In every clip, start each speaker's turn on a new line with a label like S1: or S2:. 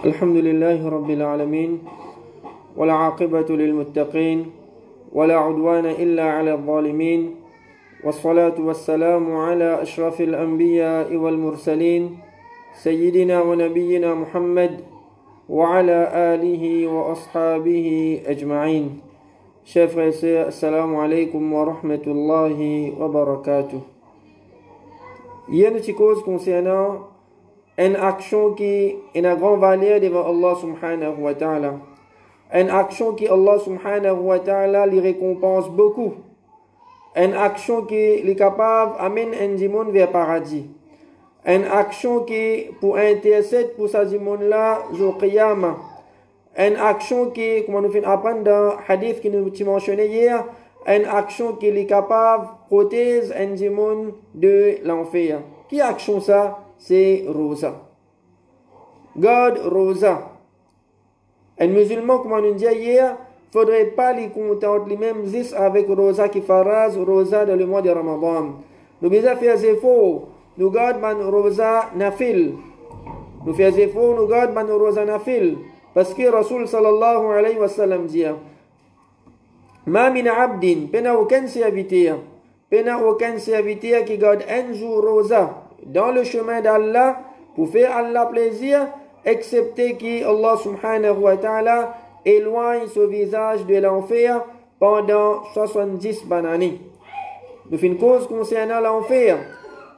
S1: الحمد لله رب العالمين والعاقبة للمتقين ولا عدوان إلا على الظالمين والصلاة والسلام على أشرف الأنبياء والمرسلين سيدنا ونبينا محمد وعلى آله وأصحابه أجمعين. Chers frères et sœurs, assalamu alaikum wa rahmatullahi wa barakatuh. Il y a une petite cause concernant une action qui est une grande valeur devant Allah subhanahu wa ta'ala. Une action qui Allah subhanahu wa ta'ala lui récompense beaucoup. Une action qui est capable d'amener un monde vers le paradis. Une action qui pour intercéder pour ce monde-là, jour Qiyamah. Une action qui, comme nous apprendre dans le hadith que nous mentionné hier, une action qui est capable de protéger un monde de l'enfer. Qui action ça? C'est Rosa. God Rosa. Un musulman, comme on nous dit hier, il ne faudrait pas les contenter les mêmes zis avec Rosa qui faraz, Rosa dans le mois de Ramadan. Nous faisons faire des efforts, nous gardons Rosa nafil. Nous faisons des efforts, nous gardons Rosa nafil. Parce que Rasul sallallahu alayhi wa sallam dit Ma min abdin, pena aucun serviteur qui garde un jour rosa dans le chemin d'Allah pour faire Allah plaisir, excepté que Allah subhanahu wa ta'ala éloigne son visage de l'enfer pendant 70 années. Nous faisons une cause concernant l'enfer.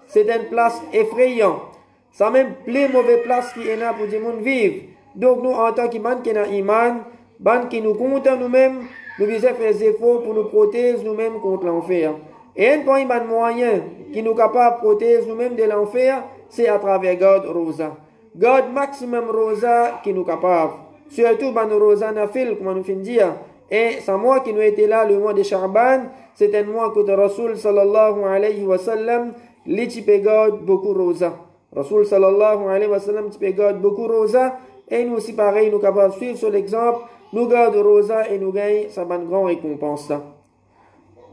S1: C'est une place effrayante. C'est même plus mauvaise place qu'il y en a pour des gens vivre. Donc nous, en tant qu'imam qui n'a iman, ban qui nous compte nous-mêmes, nous devons faire des efforts pour nous protéger nous-mêmes contre l'enfer. Et un point de moyen qui nous capable de protéger nous-mêmes de l'enfer, c'est à travers God Rosa. God maximum Rosa qui nous capable. Surtout ban Rosa nafil, comme nous finissons dire. Et c'est moi qui nous était là le mois de Sha'ban, c'est un mois que le Rasul sallallahu alayhi wa sallam, li type God beaucoup Rosa. Rasul sallallahu alayhi wa sallam type God beaucoup Rosa. Et nous aussi pareil, nous sommes capables de suivre sur l'exemple, nous gardons Rosa et nous gagnons sa grande récompense.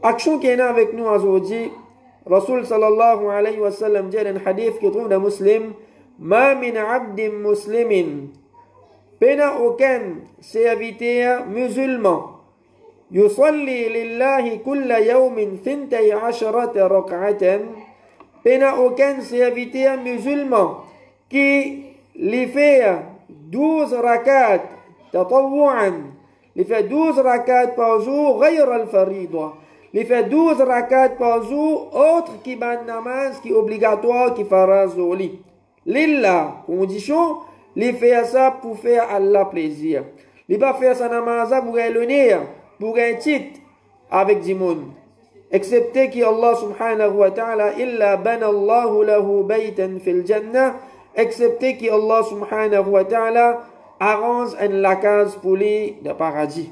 S1: Action qui est avec nous aujourd'hui, Rasul sallallahu alayhi wa sallam dit dans un hadith qui trouve dans Muslim, Ma min abdim muslimin, pena aucun serviteur musulman, yusalli lillahi kulla yawmin thintay asharata rak'atan, pena aucun serviteur musulman qui lui fait 12 rakat tatawu'an, il fait 12 rakat par jour غير الفريضة, il fait 12 rakat par jour autre qui ban namaz qui est obligatoire qui fera zoli lillah, condition il fait ça pour faire Allah plaisir, il va faire sa namaz pour gagner l'honneur, pour gagner titre avec du monde, excepté que Allah subhanahu wa ta'ala illa bana Allahu lahu baytan fil jannah, excepté que Allah subhanahu wa ta'ala arrange la case pour lui de paradis.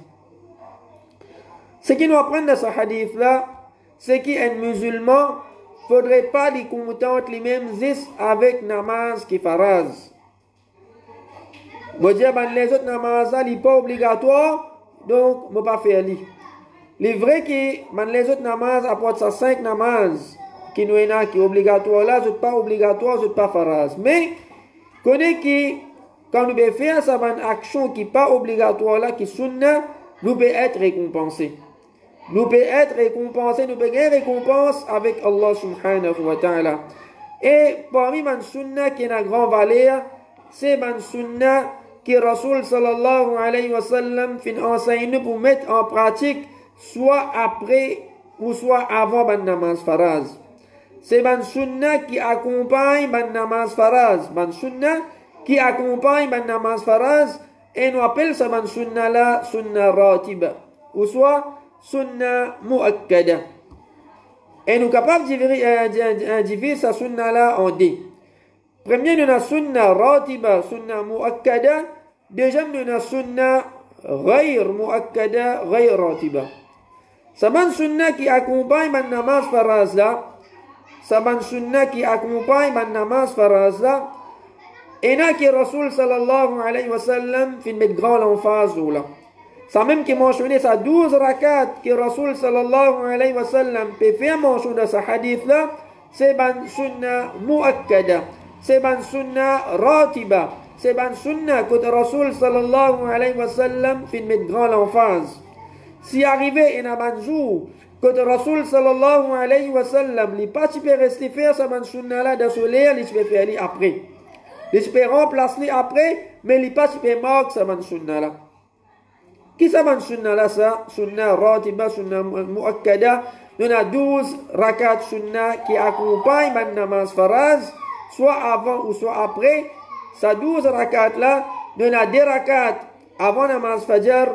S1: Ce qui nous apprend dans ce hadith-là, c'est qu'un musulman ne faudrait pas lui contenter les mêmes zis avec namaz qui faraz. Vous dire les autres namaz, ils ne sont pas obligatoires, donc je ne peux pas faire lui. Il est vrai que les autres namaz apportent ça 5 namaz qui nous est qui est obligatoire là, c'est pas obligatoire, c'est pas faraz. Mais connaît que quand nous devons faire ça une action qui n'est pas obligatoire là, qui est sunna, nous pouvons être récompensés. Nous pouvons être récompensés, nous pouvons gagner récompense avec Allah subhanahu wa ta'ala. Et parmi les sunna qui a une grande valeur, c'est les sunna que Rasul sallallahu alayhi wa sallam fin enseigne pour mettre en pratique soit après ou soit avant la namaz faraz. C'est ban sunna qui accompagne ban namaz faraz. Ban sunna qui accompagne ban namaz faraz. Et nous appelons ça ban sunna là, sunna ratiba. Ou soit sunna muakkada. Et nous sommes capables de diviser sa sunna là en deux. Premier, nous avons sunna ratiba, sunna muakkada. Deuxième, nous avons sunna ghayr muakkada, ghayr ratiba. C'est ban sunna qui accompagne ban namaz faraz là. Saban sunnah qui accompagne man namaz faraz là, et là qui Rasul sallallahu alayhi wa sallam fait mettre grand l'emphase là. Ça même qui mentionné ça 12 rakat que Rasul sallallahu alayhi wa sallam peut faire mention dans ce hadith là, c'est ban sunnah muakkada, c'est ban sunnah ratiba, c'est ban sunna que le Rasul sallallahu alayhi wa sallam fin met grand l'emphase. Si arrivé en ban jour que le Rasul sallallahu alayhi wa sallam li pas tu peux rester faire sa ban sunna là dans soleil, li tu peux faire li après. Li tu peux remplacer après, mais li pas tu peux marquer sa ban sunna là. Qui sa ban sunna là ça? Sunna ratiba, sunna muakkada. On a 12 rakat sunna qui accompagnent ban namaz faraz, soit avant ou soit après. Ces 12 rakat là, on a 2 rakat avant namaz fajr,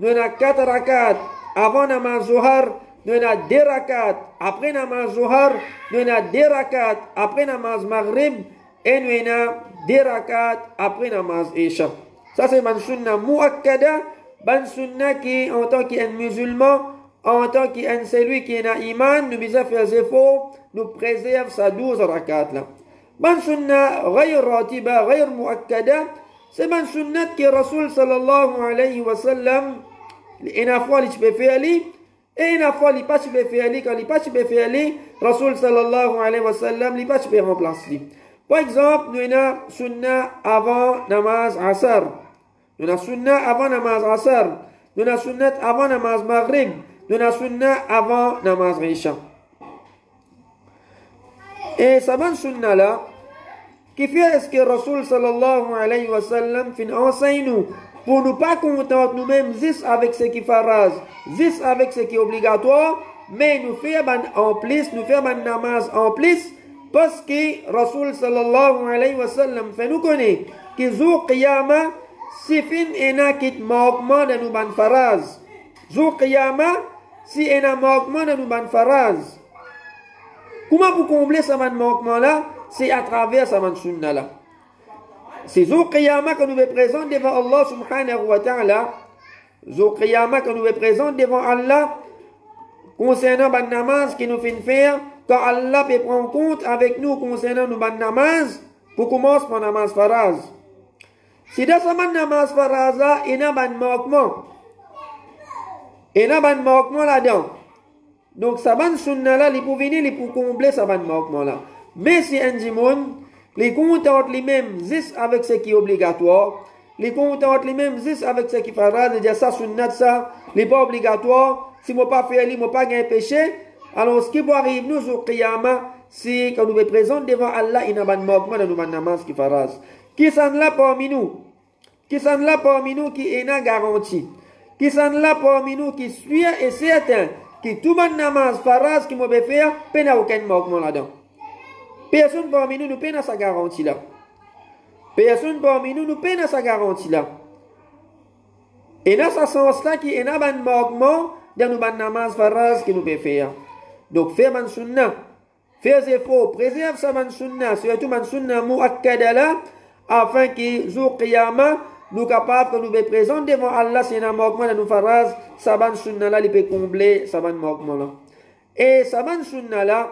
S1: on a 4 rakat avant namaz zuhar, on a 2 rakat après namaz zuhar, on a 2 rakat après namaz maghrib, et on a 2 rakat après namaz isha. Ça c'est ban sunna muakkada, ban sunna qui en tant qu'un musulman, en tant qu'un celui qui est un iman, nous besoin faire des efforts, nous préserve sa 12 rakat là. Ban sunna غير ratiba, غير muakkada, c'est ban sunna que Rasul sallallahu alayhi wa sallam, une fois il peut faire lui, et une fois il pas peut faire lui, quand il pas peut faire lui, Rasul sallallahu alayhi wa sallam, il pas peut remplacer lui. Par exemple, nous avons sunna avant namaz asar, nous avons sunna avant namaz asar, nous avons sunna avant namaz maghrib, nous avons sunna avant namaz isha. Et ça ban sunna là, qui fait est-ce que Rasul sallallahu alayhi wa sallam fin enseigne nous pour nous pas contenter nous-mêmes juste avec ce qui faraz, juste avec ce qui est obligatoire, mais nous faire en plus, nous faire ban namaz en plus, parce que Rasul sallallahu alayhi wa sallam fait nous connaître que jour qiyama si fin ena kit manquement de nous ban faraz, jour qiyama si ena manquement de nous ban faraz. Comment vous combler ce manquement là? C'est à travers ce sunna là. C'est jour qiyama que nous nous présentons devant Allah subhanahu wa ta'ala. Jour qiyama que nous nous présentons devant Allah concernant ban namaz qui nous fait faire, quand Allah peut prendre compte avec nous concernant nos ban namaz pour commencer par namaz faraz. Si dans ce namaz faraz là, il y a un manquement. Il y a un manquement là-dedans. Donc, ça ban sunna là, il peut venir, il peut combler ça ban manquement là. Mais si un dimoun, il contente lui-même juste avec ce qui est obligatoire, il contente lui-même juste avec ce qui fait rare, dire ça sunnat ça, il n'est pas obligatoire, si moi pas fait, moi pas gagné péché, alors ce qui peut arriver nous au qiyama, si quand nous nous présentons devant Allah, il y a un manquement dans nos namaz qui fait rare. Qui s'en là parmi nous? Qui s'en là parmi nous qui est une garantie? Qui s'en là parmi nous qui suit et certain que tout le namaz faraz qui m'a faire, il n'y a aucun manquement là-dedans. Personne parmi nous peine à sa garantie là. Personne parmi nous peine à sa garantie là. Et dans ce sens-là, qui est un manquement dans nos namaz faraz qui nous peut faire. Donc, faire man sunna, faire des efforts, préserve sa man sunna, surtout man sunna muakkada là, afin que jour qiyama, nous capables de nous présenter devant Allah, c'est un manquement dans nos faraz, sa man sunna là, il peut combler sa man manquement là. Et sa man sunna là,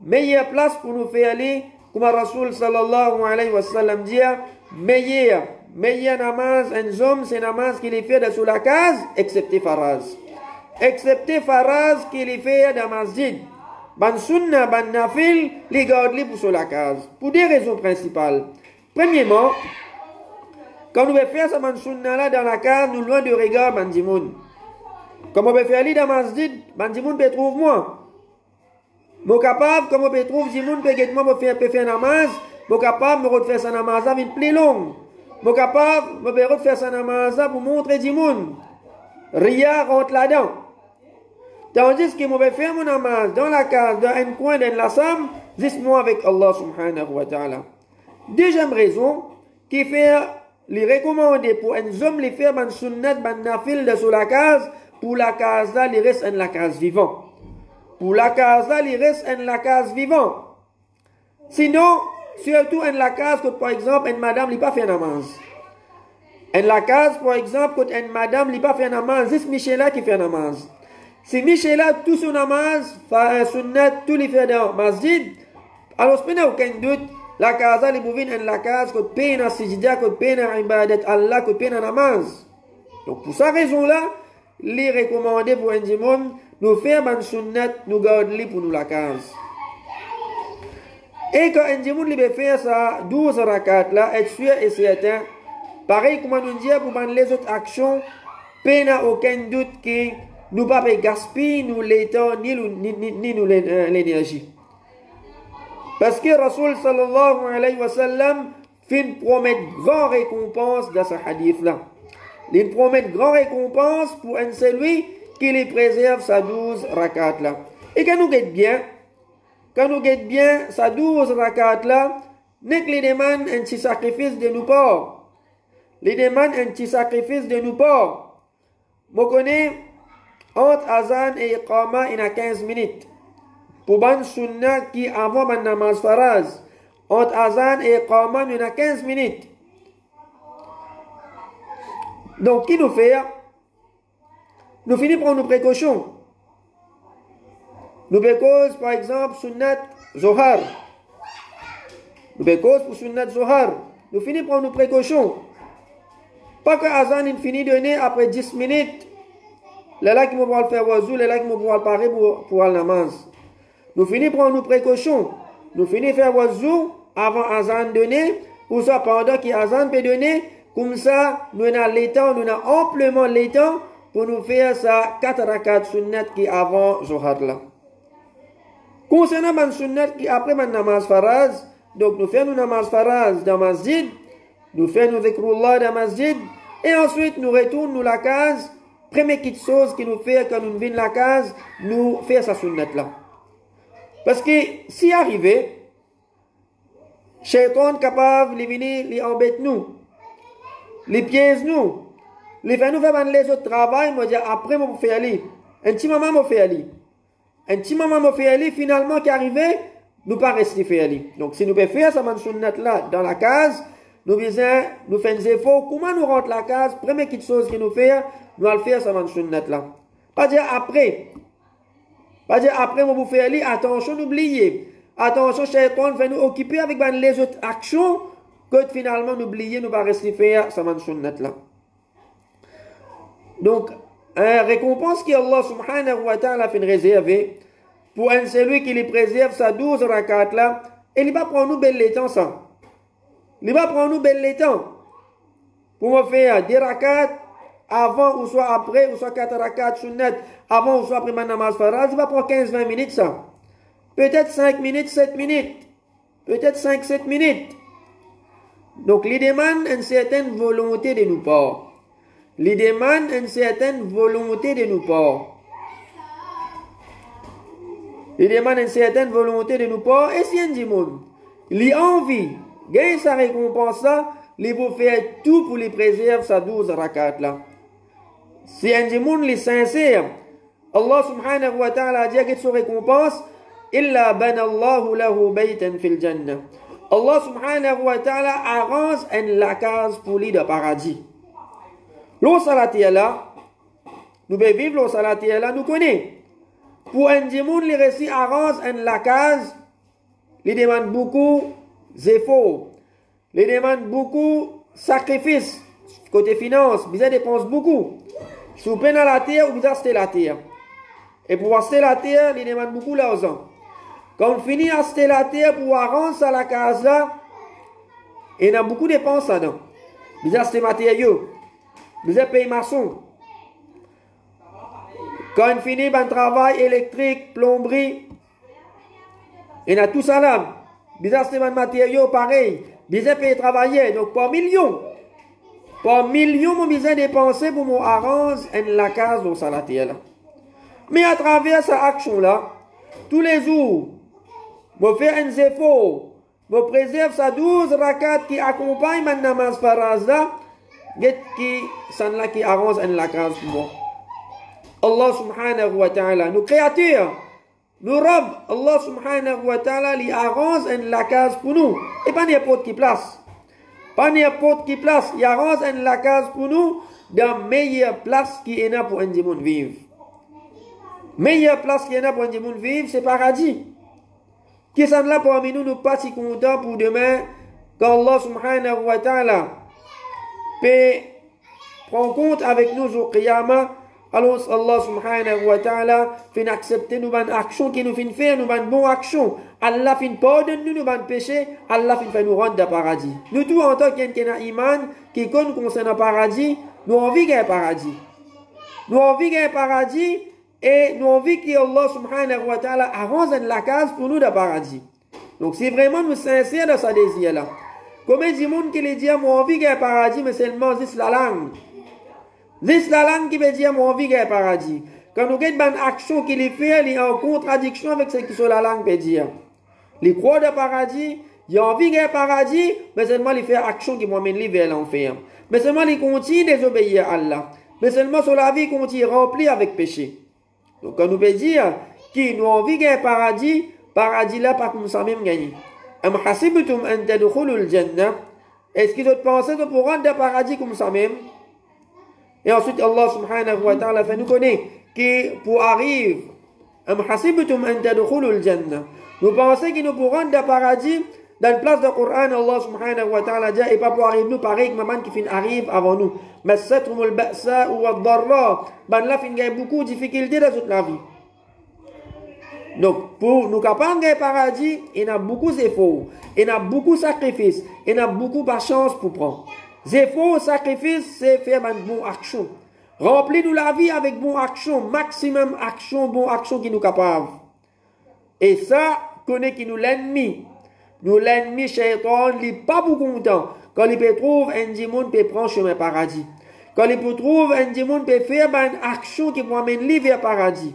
S1: meilleure place pour nous faire aller, comme Rasul sallallahu alayhi wa sallam dit, meilleur namaz, un homme, c'est namaz qu'il est fait de sous la case, excepté faraz. Excepté faraz qu'il est fait dans masjid. Ban sunna, ban nafil, les garde pour sous la case. Pour des raisons principales. Premièrement, quand nous faisons faire ce ban sunna là dans la case, nous loin de regard ban dimoun. Comme on peut faire aller dans masjid, ban dimoun peut trouver moi. Mon capable, comme on peut trouver dimoun peut get moi pour faire namaz, mon capable me refaire sa namaz avec plus long. Mon capable me peut refaire sa namaz pour montrer dimoun. Ria rentre là-dedans. Tandis que je vais faire mon namaz dans la case, dans un coin, dans la salle, juste moi avec Allah subhanahu wa ta'ala. Deuxième raison, qui fait les recommander pour un homme, les faire ban sunnat, ban nafil de sur la case, pour la case là, il reste en la case vivant. Pour la case là, il reste en la case vivant. Sinon, surtout en la case, que par exemple, une madame, il pas fait namaz. En la case, par exemple, quand une madame, il pas fait namaz, c'est Michela qui fait namaz. Si Michela, tout son namaz, sunnat, tout les fait dans masjid, alors il n'y a aucun doute, la casa, les bouvines en la case, quand peine à sijida, quand peine à ibadat Allah, quand peine à namaz. Donc, pour cette raison-là, les recommander pour un dimon, nous faire ban sunnat, nous garder pour nous la case. Et quand un djimoun libe faire ça, 12 rakat là, être sûr et certain, pareil comme nous dit pour les autres actions, peine aucun doute que nous ne pas gaspiller nous le temps ni nous l'énergie. Parce que Rasoul sallallahu alayhi wa sallam fait une promesse grande récompense dans ce hadith là. Il promet une grande récompense pour un celui qui les préserve sa 12 rakat là. Et quand nous guette bien, sa 12 rakat là, n'est que les demande un petit sacrifice de nous pas. Les demande un petit sacrifice de nous pas. Je connais entre Azan et Iqama, il y a 15 minutes. Pour ban sunna qui avant ban namaz faraz, entre Azan et Iqama, il y a 15 minutes. Donc, qui nous fait? Nous finissons par nos précautions. Nous cause, par exemple, sunnat Zohar. Nous cause pour sunnat Zohar. Nous finissons par nos précautions. Pas que Azan il finit de donner après 10 minutes. Les là qui vont pouvoir le faire wazou, les là qui vont pouvoir le parer pour le namaz. Nous finissons par nos précautions. Nous finissons faire wazou avant Azan donner. Pour ça, pendant qu'Azan peut donner, comme ça, nous avons le temps, nous avons amplement le temps pour nous faire ça 4 rakat sunnat qui avant Zohar là. Concernant man sunnat qui après man namaz faraz, donc nous faisons namaz faraz dans masjid, nous faisons zikrullah dans masjid, et ensuite nous retournons nous la case, première petite chose qui nous fait quand nous venons la case, nous faire sa sunnat là. Parce que si arrivé, Shaitan capable de venir, les embêter nous, les pièges nous, les faire nous faire les autres travail, moi dire après moi faire aller, un petit moment moi faire aller. Un petit moment m'a fait aller, finalement, qui arrivait, nous pas rester faire aller. Donc, si nous pouvons faire ça, sunnat là, dans la case, nous faisons des efforts, comment nous rentre la case, première petite chose que nous faisons, nous allons faire ça, sunnat là. Pas dire après. Pas dire après, vous faire aller, attention, n'oubliez. Attention, Shaitan va nous occuper avec les autres actions, que finalement, n'oubliez, nous pas rester faire ça, sunnat là. Donc, récompense que Allah subhanahu wa ta'ala fait réserver pour un celui qui les préserve sa 12 rakat là, et il va prendre nous bel temps ça. Il va prendre nous bel temps pour me faire des rakats avant ou soit après, ou soit 4 rakats sunnat avant ou soit après ma namaz faraz, il va prendre 15-20 minutes ça. Peut-être 5 minutes, 7 minutes. Peut-être 5-7 minutes. Donc, il demande une certaine volonté de nous part. Il demande une certaine volonté de nous part. Il demande une certaine volonté de nous part. Et si un djimoun, il a envie, gagne sa récompense là, il va faire tout pour lui préserver sa 12 rakat là. Si un djimoun est sincère, Allah subhanahu wa ta'ala a dit que sa récompense, illa banallahu lahu baytan fil jannah. Allah subhanahu wa ta'ala arrange une case pour lui de paradis. L'eau salatia là, nous devons vivre l'eau salatia là, nous connaissons. Pour un djimoun, les récits arrangent la case, ils demandent beaucoup d'efforts, ils demandent beaucoup de sacrifices, côté finance, ils dépensent beaucoup. Si vous prenez la terre, vous achetez la terre. Et pour acheter la terre, ils demandent beaucoup d'argent. Quand on finit d'acheter la terre pour arranger la case là, il y a beaucoup de dépenses là-dedans. Ils achètent matériaux. Vous êtes payé maçon. Quand on finit un travail électrique, plomberie, il y a tout ça là. Vous achetez un matériau pareil. Vous êtes payé travailler. Donc, par millions, vous avez dépensé pour mon arrange la case dans sa là. Mais à travers cette action-là, tous les jours, vous faites un effort, vous préservez sa 12 rakat qui accompagne ma namaz faraz là, qui sont là qui arrange la case pour moi. Allah subhanahu wa ta'ala, nous créateurs, nous robes, Allah subhanahu wa ta'ala, il arrange la case pour nous. Et pas n'importe qui place. Pas n'importe qui place. Il arrange la case pour nous dans la meilleure place qui est là pour un djimoun vivre. Meilleure place qui est là pour un djimoun vivre, c'est paradis. Qui sont là parmi nous, nous pas si contents pour demain, quand Allah subhanahu wa ta'ala peut prendre compte avec nous au Qiyamah, Alors Allah subhanahu wa ta'ala fin accepter nous ban action qui nous fin faire nous ban bon action. Allah fin pardonne nous ban péché, Allah fin fait nous rendre dans paradis. Nous tous en tant qu'un iman qui connaît concernant paradis, nous envie gagner paradis. Nous envie gagner paradis et nous envie que Allah subhanahu wa ta'ala avance la case pour nous dans paradis. Donc si vraiment nous sincères dans ce désir là. Combien de monde qui les dit moi envie gagner paradis mais seulement c'est la langue. C'est la langue qui veut dire mon vie est paradis. Quand nous avons une action qui les fait, il est en contradiction avec ce que sur la langue peut dire. Les croix de paradis, il y a envie de paradis, mais seulement il fait action qui m'amène vers l'enfer. Mais seulement il continue de désobéir à Allah. Mais seulement sur la vie continue remplie avec péché. Donc quand nous peut dire qui nous envie de paradis, paradis là pas comme ça même gagné. Am hasibtum an tadkhulul jannah? Est-ce que vous pensez que pour rentrer dans paradis comme ça même? Et ensuite, Allah subhanahu wa ta'ala fait nous connaître que pour arriver, am hasibtum an tadkhulul jannah. Nous pensons que nous pourrons rentrer dans le paradis, dans la place du Coran, Allah subhanahu wa ta'ala dit, et pas pour arriver nous pareil que maman qui fin arrive avant nous. Massatumul ba'sa wa ad-darra. Ben là, fin gagne beaucoup de difficultés dans toute la vie. Donc, pour nous capables de paradis, il y a beaucoup d'efforts, il y a beaucoup de sacrifices, il y a beaucoup de chance pour prendre. Efforts, sacrifices, c'est faire une bonne action. Remplis-nous la vie avec bonne action, maximum action, bonne action qui nous capable. Et ça, connaît qui nous l'ennemi. Nous l'ennemi, Shaitan, il n'est pas beaucoup content. Quand il peut trouver un démon, peut prendre chemin paradis. Quand il peut trouver un démon, peut faire une action qui peut amener vers paradis.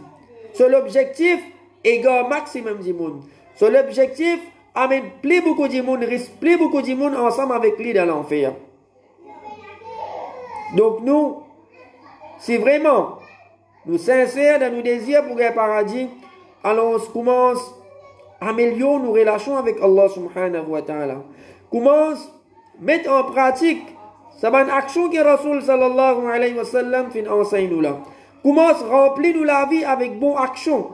S1: C'est l'objectif, égale maximum du monde. C'est l'objectif, amène plus beaucoup de monde, risque plus beaucoup de monde ensemble avec lui dans l'enfer. Donc nous, si vraiment nous sincères dans nos désirs pour le paradis, alors on commence à améliorer nos relations avec Allah subhanahu wa ta'ala. Commence à mettre en pratique cette action que Rasul sallallahu alayhi wa sallam enseigne nous là. Commence à remplir nous la vie avec bonne action.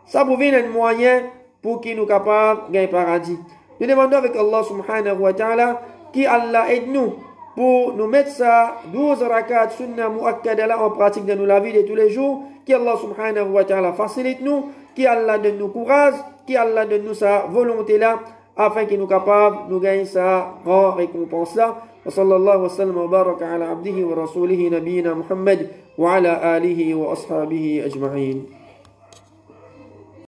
S1: Ça vous vient un moyen pour qu'il nous capable de gagner le paradis. Nous demandons avec Allah subhanahu wa ta'ala qui Allah aide nous pour nous mettre ça 12 rakats sunna muakkada là en pratique dans la vie de tous les jours, qui Allah subhanahu wa ta'ala facilite nous, qui Allah donne nous courage, qui Allah donne nous sa volonté là, afin qu'il nous capable nous gagner sa grande récompense là. Wa sallallahu wa sallam wa baraka ala abdihi wa rasulihi nabiyina Muhammad wa ala alihi wa ashabihi ajma'in.